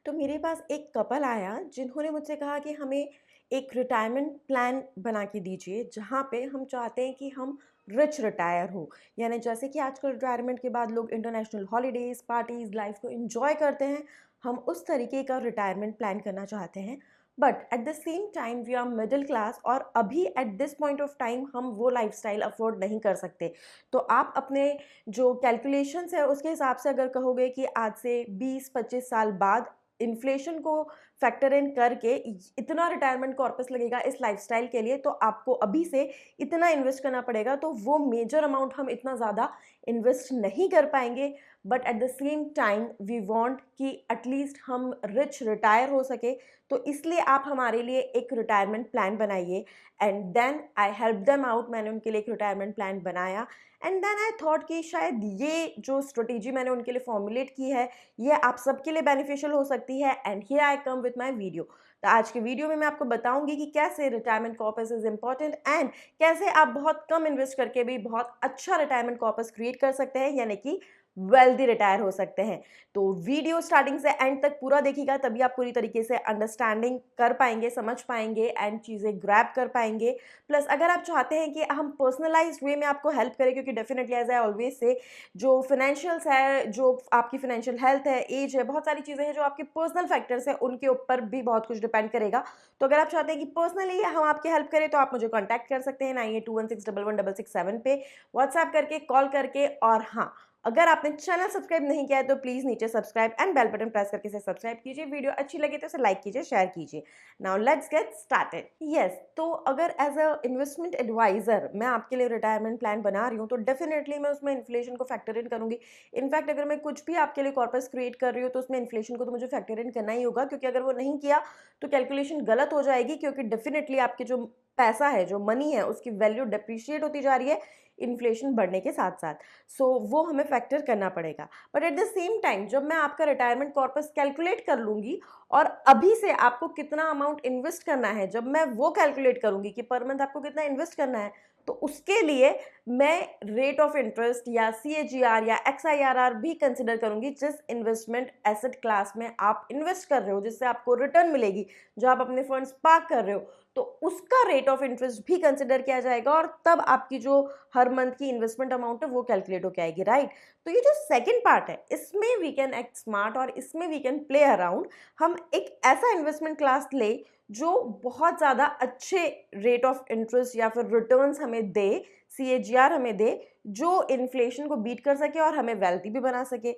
तो मेरे पास एक कपल आया जिन्होंने मुझसे कहा कि हमें एक रिटायरमेंट प्लान बना के दीजिए जहाँ पे हम चाहते हैं कि हम रिच रिटायर हो। यानी जैसे कि आजकल रिटायरमेंट के बाद लोग इंटरनेशनल हॉलीडेज़ पार्टीज़ लाइफ को एंजॉय करते हैं, हम उस तरीके का रिटायरमेंट प्लान करना चाहते हैं। But at the same time we are middle class और अभी at this point of time हम वो लाइफस्टाइल अफोर्ड नहीं कर सकते। तो आप अपने जो कैलकुलेशंस है उसके हिसाब से अगर कहोगे कि आज से 20-25 साल बाद इन्फ्लेशन को फैक्टर इन करके इतना रिटायरमेंट कॉर्पस लगेगा इस लाइफस्टाइल के लिए, तो आपको अभी से इतना इन्वेस्ट करना पड़ेगा। तो वो मेजर अमाउंट हम इतना ज़्यादा इन्वेस्ट नहीं कर पाएंगे, but at the same time we want कि एटलीस्ट हम रिच रिटायर हो सके। तो इसलिए आप हमारे लिए एक रिटायरमेंट प्लान बनाइए। And then I help them out, मैंने उनके लिए एक रिटायरमेंट प्लान बनाया। एंड देन आई थॉट कि शायद ये जो स्ट्रेटेजी मैंने उनके लिए फॉर्मुलेट की है ये आप सबके लिए बेनिफिशियल हो सकती है। And here I come with my video. तो आज के वीडियो में मैं आपको बताऊंगी कि कैसे retirement corpus is important and कैसे आप बहुत कम इन्वेस्ट करके भी बहुत अच्छा रिटायरमेंट कॉर्पस क्रिएट कर सकते हैं, यानी कि वेल्दी रिटायर हो सकते हैं। तो वीडियो स्टार्टिंग से एंड तक पूरा देखिएगा, तभी आप पूरी तरीके से अंडरस्टैंडिंग कर पाएंगे, समझ पाएंगे एंड चीज़ें ग्रैब कर पाएंगे। प्लस अगर आप चाहते हैं कि हम पर्सनलाइज्ड वे में आपको हेल्प करें, क्योंकि definitely as I always say जो फाइनेंशियल्स है, जो आपकी फाइनेंशियल हेल्थ है, एज है, बहुत सारी चीज़ें हैं जो आपके पर्सनल फैक्टर्स हैं, उनके ऊपर भी बहुत कुछ डिपेंड करेगा। तो अगर आप चाहते हैं कि पर्सनली हम आपकी हेल्प करें तो आप मुझे कॉन्टैक्ट कर सकते हैं 9821611667 पे, व्हाट्सएप करके, कॉल करके। और हाँ, अगर आपने चैनल सब्सक्राइब नहीं किया है तो प्लीज़ नीचे subscribe and bell button press करके इसे सब्सक्राइब कीजिए। वीडियो अच्छी लगे तो इसे लाइक कीजिए, शेयर कीजिए। Now let's get started. Yes, तो अगर एज अ इन्वेस्टमेंट एडवाइज़र मैं आपके लिए रिटायरमेंट प्लान बना रही हूँ तो डेफिनेटली मैं उसमें इन्फ्लेशन को फैक्टर इन करूँगी। इनफैक्ट अगर मैं कुछ भी आपके लिए कॉर्पस क्रिएट कर रही हूँ तो उसमें इन्फ्लेशन को तो मुझे फैक्टर इन करना ही होगा, क्योंकि अगर वो नहीं किया तो कैलकुलेशन गलत हो जाएगी। क्योंकि डेफिनेटली आपके जो पैसा है, जो मनी है, उसकी वैल्यू डिप्रिशिएट होती जा रही है इन्फ्लेशन बढ़ने के साथ साथ। सो वो हमें फैक्टर करना पड़ेगा। But at the same time जब मैं आपका रिटायरमेंट कॉर्पस कैलकुलेट कर लूँगी और अभी से आपको कितना अमाउंट इन्वेस्ट करना है, जब मैं वो कैलकुलेट करूँगी कि पर मंथ आपको कितना इन्वेस्ट करना है, तो उसके लिए मैं रेट ऑफ इंटरेस्ट या CAGR या XIRR भी कंसिडर करूँगी। जिस इन्वेस्टमेंट एसेट क्लास में आप इन्वेस्ट कर रहे हो, जिससे आपको रिटर्न मिलेगी, जो आप अपने फंड्स पार्क कर रहे हो, तो उसका रेट ऑफ इंटरेस्ट भी कंसिडर किया जाएगा और तब आपकी जो हर मंथ की इन्वेस्टमेंट अमाउंट है वो कैलकुलेट होकर आएगी, राइट। तो ये जो सेकंड पार्ट है इसमें वी कैन एक्ट स्मार्ट और इसमें वी कैन प्ले अराउंड। हम एक ऐसा इन्वेस्टमेंट क्लास ले जो बहुत ज़्यादा अच्छे रेट ऑफ इंटरेस्ट या फिर रिटर्न्स हमें दे, CAGR हमें दे, जो इन्फ्लेशन को बीट कर सके और हमें वेल्थी भी बना सके।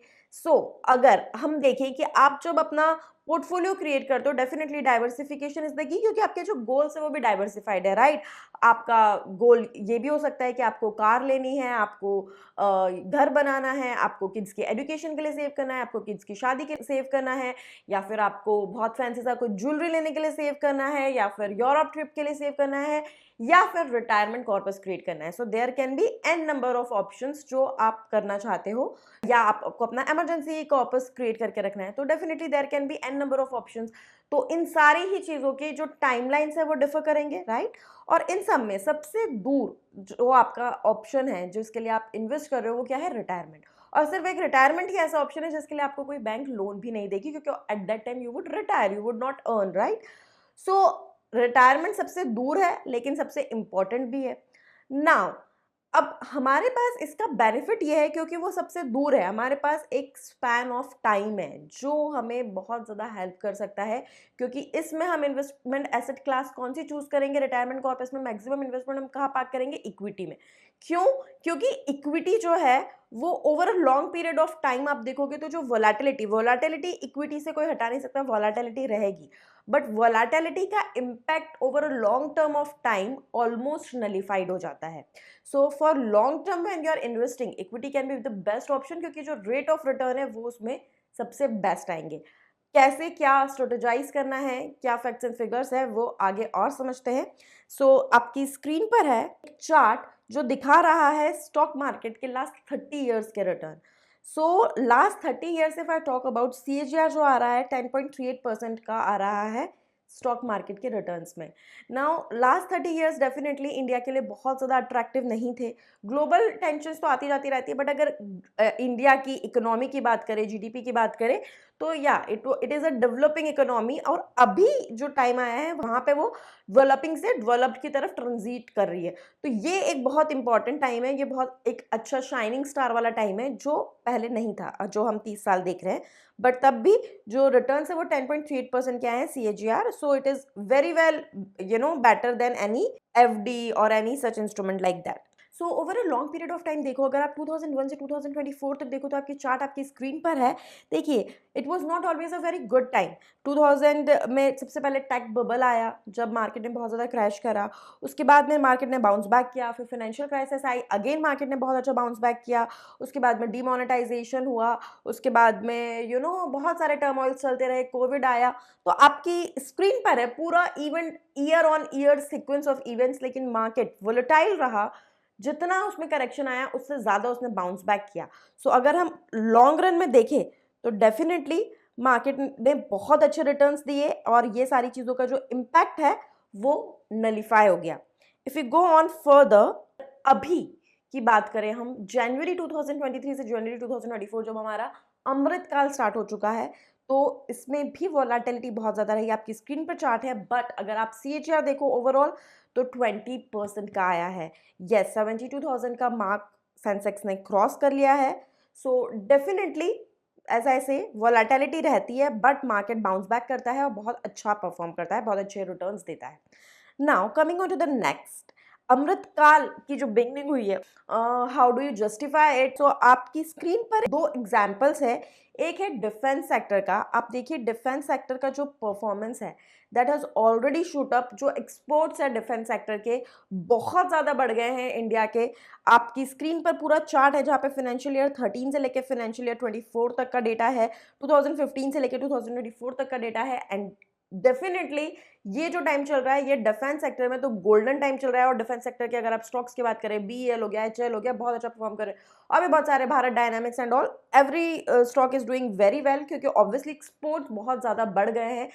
अगर हम देखें कि आप जब अपना पोर्टफोलियो क्रिएट करते हो, definitely diversification is the key, क्योंकि आपके जो गोल्स है वो भी डाइवर्सिफाइड है, राइट। आपका गोल ये भी हो सकता है कि आपको कार लेनी है, आपको घर बनाना है, आपको किड्स के एजुकेशन के लिए सेव करना है, आपको किड्स की शादी के सेव करना है, या फिर आपको बहुत फैंसी सा कोई ज्वेलरी लेने के लिए सेव करना है, या फिर यूरोप ट्रिप के लिए सेव करना है, या फिर रिटायरमेंट कॉर्पस क्रिएट करना है। So there can be n number of options जो आप करना चाहते हो, या आपको अपना इमरजेंसी कॉर्पस क्रिएट करके रखना है, तो definitely there can be n number of options. तो इन सारी ही चीज़ों के जो टाइमलाइंस है वो डिफर करेंगे, राइट। और इन सब में सबसे दूर जो आपका ऑप्शन है जिसके लिए आप इन्वेस्ट कर रहे हो वो क्या है, रिटायरमेंट। और सिर्फ एक रिटायरमेंट ही ऐसा ऑप्शन है जिसके लिए आपको कोई बैंक लोन भी नहीं देगी, क्योंकि at that time you would retire, you would not earn, right. So retirement सबसे दूर है लेकिन सबसे इंपॉर्टेंट भी है। नाउ अब हमारे पास इसका बेनिफिट ये है, क्योंकि वो सबसे दूर है, हमारे पास एक स्पैन ऑफ टाइम है जो हमें बहुत ज़्यादा हेल्प कर सकता है। क्योंकि इसमें हम इन्वेस्टमेंट एसेट क्लास कौन सी चूज करेंगे, रिटायरमेंट कॉर्पस में मैक्सिमम इन्वेस्टमेंट हम कहाँ पार्क करेंगे, इक्विटी में। क्यों? क्योंकि इक्विटी जो है वो over a long period of time आप देखोगे तो जो वोलाटिलिटी वोलाटिलिटी इक्विटी से कोई हटा नहीं सकता, वोलाटिलिटी रहेगी। बट वोलाटिलिटी का impact over a long term of time almost nullified हो जाता है। So for long term when you are investing, equity can be the best option, क्योंकि जो रेट ऑफ रिटर्न है वो उसमें सबसे बेस्ट आएंगे। कैसे क्या स्ट्रेटेजाइज करना है, क्या फैक्ट्स एंड फिगर्स है, वो आगे और समझते हैं। आपकी स्क्रीन पर है एक चार्ट जो दिखा रहा है स्टॉक मार्केट के लास्ट 30 ईयर्स के return. Last 30 years if I talk about, CAGR जो आ रहा है 10.38% का आ रहा है स्टॉक मार्केट के रिटर्न्स में। Now last 30 years definitely India के लिए बहुत ज़्यादा अट्रैक्टिव नहीं थे। ग्लोबल टेंशन्स तो आती जाती रहती है, बट अगर इंडिया की इकोनॉमी की बात करें, GDP की बात करें, तो या it is a developing economy, और अभी जो टाइम आया है वहाँ पे वो डेवलपिंग से डेवलप्ड की तरफ ट्रांजिट कर रही है। तो ये एक बहुत इंपॉर्टेंट टाइम है, ये बहुत एक अच्छा शाइनिंग स्टार वाला टाइम है जो पहले नहीं था, जो हम 30 साल देख रहे हैं। बट तब भी जो रिटर्न्स है वो 10.38% के आए हैं CAGR, so it is very well better than any FD और any such instrument like that. So over a long period of time देखो, अगर आप 2001 से 2024 तक देखो तो आपकी चार्ट आपकी स्क्रीन पर है। देखिए, it was not always a very good time. 2000 में सबसे पहले टेक बबल आया जब मार्केट ने बहुत ज़्यादा क्रैश करा, उसके बाद में मार्केट ने बाउंस बैक किया, फिर फाइनेंशियल क्राइसिस आई, अगेन मार्केट ने बहुत अच्छा बाउंस बैक किया, उसके बाद में डीमोनेटाइजेशन हुआ, उसके बाद में बहुत सारे टर्मोइल चलते रहे, कोविड आया। तो आपकी स्क्रीन पर है पूरा event, year on year sequence of events, लेकिन मार्केट वोलेटाइल रहा। जितना उसमें करेक्शन आया उससे ज़्यादा उसने बाउंस बैक किया। सो अगर हम लॉन्ग रन में देखें तो डेफिनेटली मार्केट ने बहुत अच्छे रिटर्न्स दिए और ये सारी चीज़ों का जो इम्पैक्ट है वो नलिफाई हो गया। If you go on further, अभी की बात करें हम, जनवरी 2023 से जनवरी 2024 जब हमारा अमृतकाल स्टार्ट हो चुका है, तो इसमें भी वोलेटिलिटी बहुत ज़्यादा रही। आपकी स्क्रीन पर चार्ट है, बट अगर आप CAGR देखो ओवरऑल तो 20% का आया है। यस, 72,000 का मार्क सेंसेक्स ने क्रॉस कर लिया है। सो डेफिनेटली ऐसा ऐसे वोलेटिलिटी रहती है, बट मार्केट बाउंस बैक करता है और बहुत अच्छा परफॉर्म करता है, बहुत अच्छे रिटर्न्स देता है। Now coming on to the next, Amritkaal की जो बिगनिंग हुई है, how do you justify it? तो आपकी स्क्रीन पर दो एग्जाम्पल्स है। एक है डिफेंस सेक्टर का। आप देखिए डिफेंस सेक्टर का जो परफॉर्मेंस है that has already shoot up. जो एक्सपोर्ट्स है डिफेंस सेक्टर के बहुत ज़्यादा बढ़ गए हैं इंडिया के। आपकी स्क्रीन पर पूरा चार्ट है जहाँ पे फाइनेंशियल ईयर 13 से लेकर फाइनेंशियल ईयर 24 तक का डेटा है, 2015 से लेकर 2024 तक का डेटा है। एंड डेफिनेटली ये जो टाइम चल रहा है ये डिफेंस सेक्टर में तो गोल्डन टाइम चल रहा है। और डिफेंस सेक्टर की अगर आप स्टॉक्स की बात करें, BEL हो गया, HL हो गया, बहुत अच्छा परफॉर्म कर रहे हैं। और भी बहुत सारे, Bharat dynamics and all, every stock is doing very well, क्योंकि ऑब्वियसली एक्सपोर्ट्स बहुत ज़्यादा बढ़ गए हैं।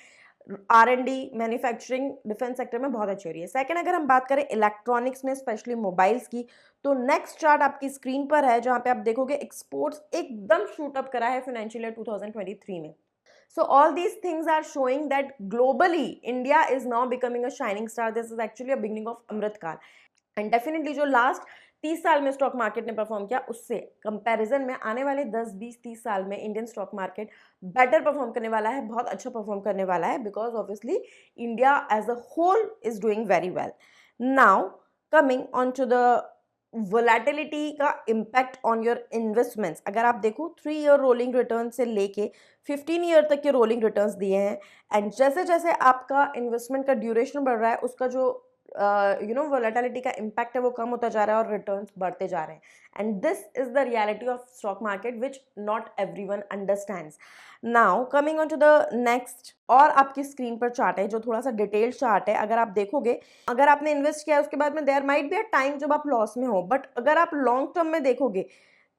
R&D मैन्युफैक्चरिंग डिफेंस सेक्टर में बहुत अच्छी हो रही है। सेकंड, अगर हम बात करें इलेक्ट्रॉनिक्स में, स्पेशली मोबाइल्स की, तो नेक्स्ट चार्ट आपकी स्क्रीन पर है जहां पे आप देखोगे एक्सपोर्ट्स एकदम शूट अप करा है फाइनेंशियल ईयर 2023 में। So all these things are showing that globally India is now becoming a shining star. This is actually a beginning of Amrit Kaal. And definitely जो लास्ट 30 साल में stock market ने perform किया उससे comparison में आने वाले 10, 20, 30 साल में Indian stock market better perform करने वाला है, बहुत अच्छा परफॉर्म करने वाला है, because obviously India as a whole is doing very well. Now coming on to the volatility का इम्पैक्ट ऑन योर इन्वेस्टमेंट्स। अगर आप देखो 3 ईयर रोलिंग रिटर्न से लेके 15 ईयर तक के रोलिंग रिटर्न्स दिए हैं। एंड जैसे जैसे आपका इन्वेस्टमेंट का ड्यूरेशन बढ़ रहा है उसका जो वोलेटिलिटी का इम्पैक्ट है वो कम होता जा रहा है और रिटर्न्स बढ़ते जा रहे हैं। And this is the reality of stock market which not everyone understands. Now coming on to the next, और आपकी स्क्रीन पर चार्ट है जो थोड़ा सा डिटेल्ड चार्ट है। अगर आप देखोगे, अगर आपने इन्वेस्ट किया उसके बाद में there might be a time जब आप लॉस में हो, बट अगर आप लॉन्ग टर्म में देखोगे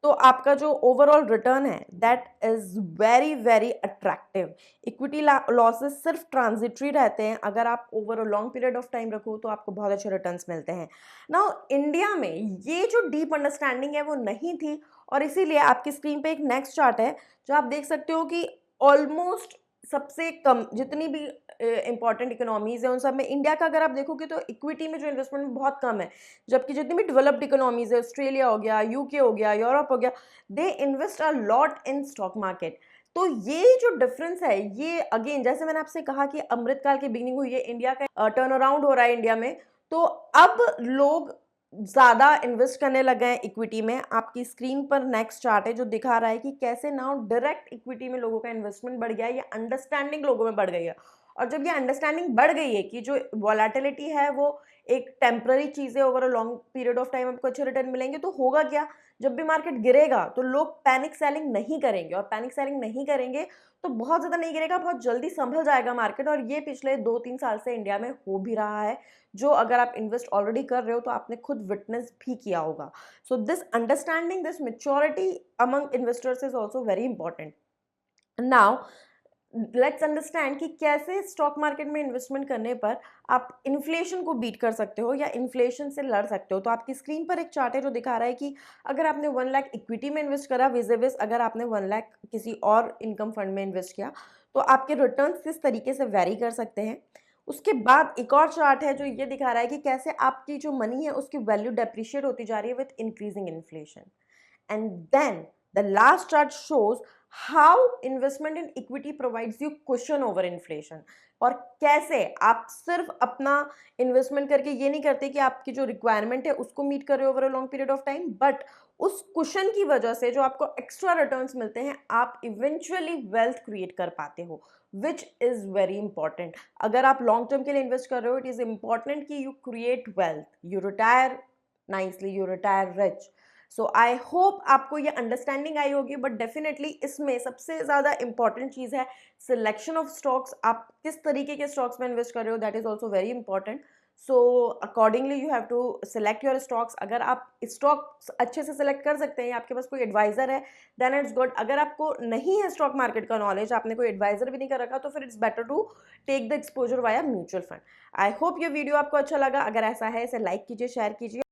तो आपका जो ओवरऑल रिटर्न है that is very very attractive. Equity losses सिर्फ ट्रांजिटरी रहते हैं, अगर आप over a long period of time रखो तो आपको बहुत अच्छे रिटर्न्स मिलते हैं। नाउ इंडिया में ये जो डीप अंडरस्टैंडिंग है वो नहीं थी, और इसीलिए आपकी स्क्रीन पे एक नेक्स्ट चार्ट है जो आप देख सकते हो कि ऑलमोस्ट सबसे कम जितनी भी इंपॉर्टेंट इकोनॉमीज है उन सब में इंडिया का अगर आप देखोगे तो इक्विटी में जो इन्वेस्टमेंट बहुत कम है। जबकि जितनी भी डेवलप्ड इकोनॉमीज है, ऑस्ट्रेलिया हो गया, UK हो गया, यूरोप हो गया, they invest a lot in stock market. तो ये जो डिफरेंस है, ये अगेन जैसे मैंने आपसे कहा कि अमृतकाल की बिगिनिंग हुई है, इंडिया का टर्न अराउंड हो रहा है इंडिया में, तो अब लोग ज़्यादा इन्वेस्ट करने लगे हैं इक्विटी में। आपकी स्क्रीन पर नेक्स्ट चार्ट है जो दिखा रहा है कि कैसे नाउ डायरेक्ट इक्विटी में लोगों का इन्वेस्टमेंट बढ़ गया है, ये अंडरस्टैंडिंग लोगों में बढ़ गई है। और जब ये अंडरस्टैंडिंग बढ़ गई है कि जो वॉलेटिलिटी है वो एक टेम्पररी चीज़ है, over a long period of time आपको अच्छे रिटर्न मिलेंगे, तो होगा क्या, जब भी मार्केट गिरेगा तो लोग पैनिक सेलिंग नहीं करेंगे, और पैनिक सेलिंग नहीं करेंगे तो बहुत ज़्यादा नहीं गिरेगा, बहुत जल्दी संभल जाएगा मार्केट। और ये पिछले 2-3 साल से इंडिया में हो भी रहा है, जो अगर आप इन्वेस्ट ऑलरेडी कर रहे हो तो आपने खुद विटनेस भी किया होगा। So this understanding, this maturity among investors is also very important. Now let's understand कि कैसे स्टॉक मार्केट में इन्वेस्टमेंट करने पर आप इन्फ्लेशन को बीट कर सकते हो या इन्फ्लेशन से लड़ सकते हो। तो आपकी स्क्रीन पर एक चार्ट है जो दिखा रहा है कि अगर आपने 1 लाख इक्विटी में इन्वेस्ट करा विज़ अगर आपने 1 लाख किसी और इनकम फंड में इन्वेस्ट किया, तो आपके रिटर्न्स किस तरीके से वैरी कर सकते हैं। उसके बाद एक और चार्ट है जो ये दिखा रहा है कि कैसे आपकी जो मनी है उसकी वैल्यू डेप्रिशिएट होती जा रही है with increasing inflation. And then the last chart shows how investment in equity provides you cushion over inflation। और कैसे आप सिर्फ अपना इन्वेस्टमेंट करके ये नहीं करते कि आपकी जो रिक्वायरमेंट है उसको मीट कर रहे हो over a long period of time, but उस कुशन की वजह से जो आपको एक्स्ट्रा रिटर्न्स मिलते हैं आप इवेंचुअली वेल्थ क्रिएट कर पाते हो, विच इज़ वेरी इंपॉर्टेंट। अगर आप लॉन्ग टर्म के लिए इन्वेस्ट कर रहे हो, इट इज़ इंपॉर्टेंट कि you create wealth, you retire nicely, you retire rich. So I hope आपको ये अंडरस्टैंडिंग आई होगी, बट डेफिनेटली इसमें सबसे ज़्यादा इंपॉर्टेंट चीज़ है सिलेक्शन ऑफ स्टॉक्स। आप किस तरीके के स्टॉक्स में इन्वेस्ट कर रहे हो, that is also very important. So accordingly you have to select your stocks. अगर आप स्टॉक्स अच्छे से सिलेक्ट कर सकते हैं या आपके पास कोई एडवाइज़र है, देन इट्स गुड। अगर आपको नहीं है स्टॉक मार्केट का नॉलेज, आपने कोई एडवाइज़र भी नहीं कर रखा, तो फिर it's better to take the exposure via mutual fund. I hope ये वीडियो आपको अच्छा लगा। अगर ऐसा है इसे लाइक कीजिए, शेयर कीजिए।